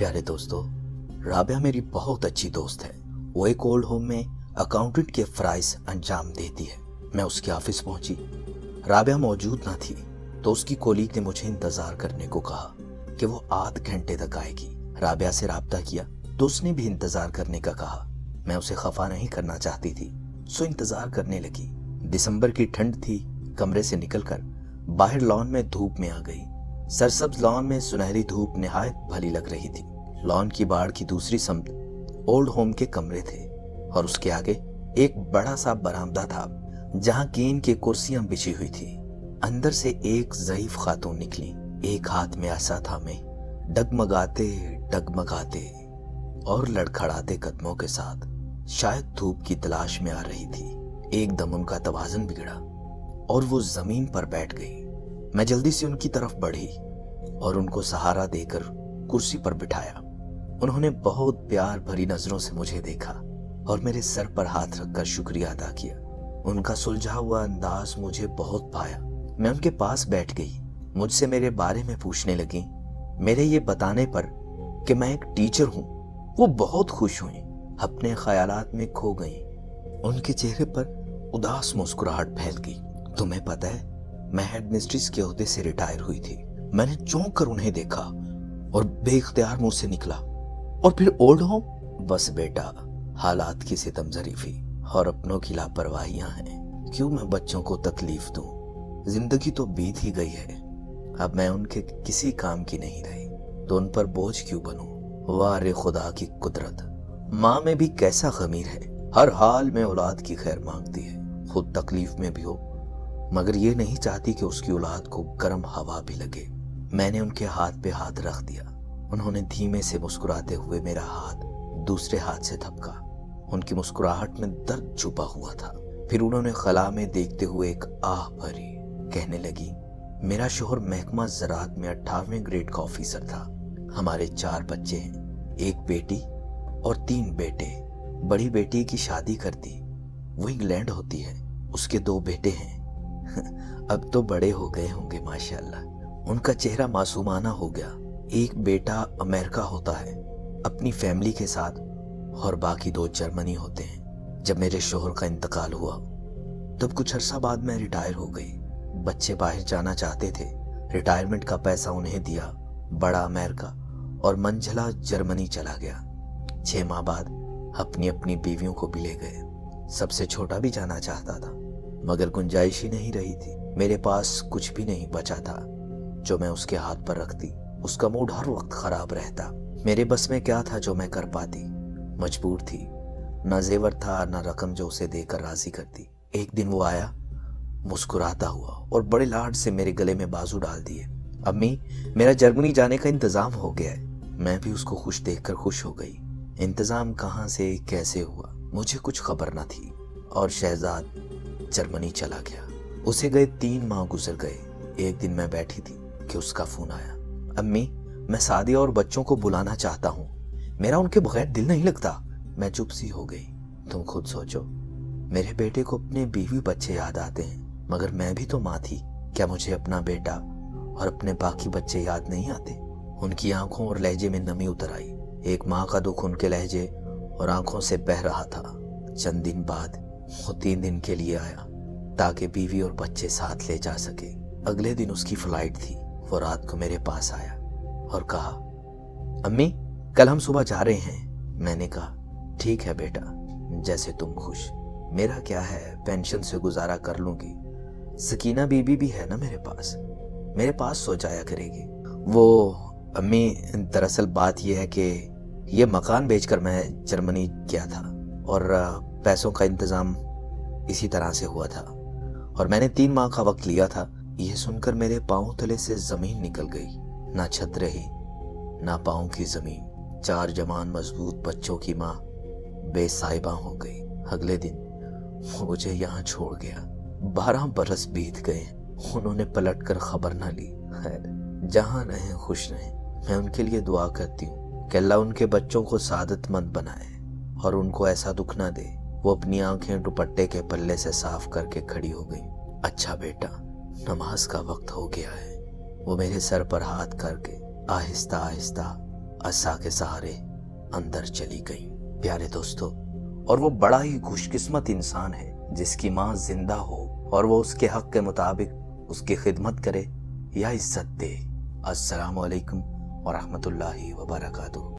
प्यारे दोस्तों, राबिया मेरी बहुत अच्छी दोस्त है। वो एक ओल्ड होम में अकाउंटेंट के फराइज अंजाम देती है। मैं उसके ऑफिस पहुंची। राबिया मौजूद ना थी तो उसकी कोलीग ने मुझे इंतजार करने को कहा कि वो आध घंटे तक आएगी। राबिया से राब्ता किया तो उसने भी इंतजार करने का कहा। मैं उसे खफा नहीं करना चाहती थी, सो इंतजार करने लगी। दिसंबर की ठंड थी। कमरे से निकलकर बाहर लॉन में धूप में आ गई। सरसब्ज लॉन में सुनहरी धूप निहायत भली लग रही थी। लॉन की बाड़ की दूसरी समत ओल्ड होम के कमरे थे और उसके आगे एक बड़ा सा बरामदा था जहां गेंद की कुर्सियां बिछी हुई थी। अंदर से एक ज़ईफ खातून निकली, एक हाथ में आसा थामे, डगमगाते डगमगाते और लड़खड़ाते कदमों के साथ शायद धूप की तलाश में आ रही थी। एकदम उनका तवाज़ुन बिगड़ा और वो जमीन पर बैठ गई। मैं जल्दी से उनकी तरफ बढ़ी और उनको सहारा देकर कुर्सी पर बिठाया। उन्होंने बहुत प्यार भरी नजरों से मुझे देखा और मेरे सर पर हाथ रखकर शुक्रिया अदा किया। उनका सुलझा हुआ अंदाज मुझे बहुत भाया। मैं उनके पास बैठ गई। मुझसे मेरे बारे में पूछने लगी। मेरे ये बताने पर कि मैं एक टीचर हूँ वो बहुत खुश हुई, अपने ख्यालात में खो गई। उनके चेहरे पर उदास मुस्कुराहट फैल गई। तुम्हें पता है, मैं हेड मिस्ट्रेस के ओहदे से रिटायर हुई थी। मैंने चौंक कर उन्हें देखा और बेइख्तियार मुंह से निकला, और फिर ओल्ड होम? बस बेटा, हालात की सितम ज़रीफी और अपनों की लापरवाहियां हैं। क्यों मैं बच्चों को तकलीफ दूं? जिंदगी तो बीत ही गई है। अब मैं उनके किसी काम की नहीं रही तो उन पर बोझ क्यों बनूं? वाह रे खुदा की कुदरत। माँ में भी कैसा खमीर है, हर हाल में औलाद की खैर मांगती है, खुद तकलीफ में भी हो मगर ये नहीं चाहती कि उसकी औलाद को गर्म हवा भी लगे। मैंने उनके हाथ पे हाथ रख दिया। उन्होंने धीमे से मुस्कुराते हुए मेरा हाथ दूसरे हाथ से थपका। उनकी मुस्कुराहट में दर्द छुपा हुआ था। फिर उन्होंने खला में देखते हुए एक आह भरी। कहने लगी, मेरा शोहर महकमा ज़राअत में 18वें ग्रेड का ऑफिसर था। हमारे 4 बच्चे हैं, एक बेटी और 3 बेटे। बड़ी बेटी की शादी कर दी, वो इंग्लैंड होती है। उसके 2 बेटे हैं अब तो बड़े हो गए होंगे माशाल्लाह। उनका चेहरा मासूमाना हो गया। एक बेटा अमेरिका होता है अपनी फैमिली के साथ और बाकी 2 जर्मनी होते हैं। जब मेरे शोहर का इंतकाल हुआ तब कुछ अरसा बाद मैं रिटायर हो गई। बच्चे बाहर जाना चाहते थे, रिटायरमेंट का पैसा उन्हें दिया। बड़ा अमेरिका और मंझला जर्मनी चला गया। 6 माह बाद अपनी अपनी बीवियों को भी ले गए। सबसे छोटा भी जाना चाहता था मगर गुंजाइश ही नहीं रही थी। मेरे पास कुछ भी नहीं बचा था जो मैं उसके हाथ पर रखती। उसका मूड हर वक्त खराब रहता। मेरे बस में क्या था जो मैं कर पाती? मजबूर थी। न जेवर था न रकम जो उसे देकर राजी करती। एक दिन वो आया मुस्कुराता हुआ और बड़े लाड से मेरे गले में बाजू डाल दिए। अम्मी, मेरा जर्मनी जाने का इंतजाम हो गया है। मैं भी उसको खुश देखकर खुश हो गई। इंतजाम कहाँ से कैसे हुआ मुझे कुछ खबर न थी और शहजाद जर्मनी चला गया। उसे गए 3 माह गुजर गए। एक दिन मैं बैठी थी कि उसका फोन आया। अम्मी, मैं सादिया और बच्चों को बुलाना चाहता हूँ, मेरा उनके बगैर दिल नहीं लगता। मैं चुप सी हो गई। तुम खुद सोचो, मेरे बेटे को अपने बीवी बच्चे याद आते हैं मगर मैं भी तो माँ थी। क्या मुझे अपना बेटा और अपने बाकी बच्चे याद नहीं आते? उनकी आंखों और लहजे में नमी उतर आई। एक माँ का दुख उनके लहजे और आंखों से बह रहा था। चंद दिन बाद वो 3 दिन के लिए आया ताकि बीवी और बच्चे साथ ले जा सके। अगले दिन उसकी फ्लाइट थी। वो रात को मेरे पास आया और कहा, अम्मी, कल हम सुबह जा रहे हैं। मैंने कहा, ठीक है बेटा, जैसे तुम खुश। मेरा क्या है, पेंशन से गुजारा कर लूंगी। सकीना बीबी भी है ना मेरे पास सो जाया करेगी। वो अम्मी, दरअसल बात यह है कि ये मकान बेचकर मैं जर्मनी गया था और पैसों का इंतजाम इसी तरह से हुआ था और मैंने 3 माह का वक्त लिया था। यह सुनकर मेरे पांव तले से जमीन निकल गई। ना छत रही ना पांव की जमीन। 4 जवान मजबूत बच्चों की माँ बेसाहिबा हो गई। अगले दिन वो मुझे यहाँ छोड़ गया। 12 बरस बीत गए। उन्होंने पलट कर खबर ना ली। खैर, जहाँ रहें खुश रहें। मैं उनके लिए दुआ करती हूँ कि अल्लाह उनके बच्चों को सादतमंद बनाए और उनको ऐसा दुख ना दे। वो अपनी आंखें दुपट्टे के पल्ले से साफ करके खड़ी हो गई। अच्छा बेटा, नमाज का वक्त हो गया है। वो मेरे सर पर हाथ करके आहिस्ता आहिस्ता عصا کے سہارے اندر چلی گئی۔ پیارے دوستو، اور وہ بڑا ہی خوش قسمت انسان ہے جس کی ماں زندہ ہو اور وہ اس کے حق کے مطابق اس کی خدمت کرے یا عزت دے۔ السلام علیکم ورحمۃ اللہ وبرکاتہ۔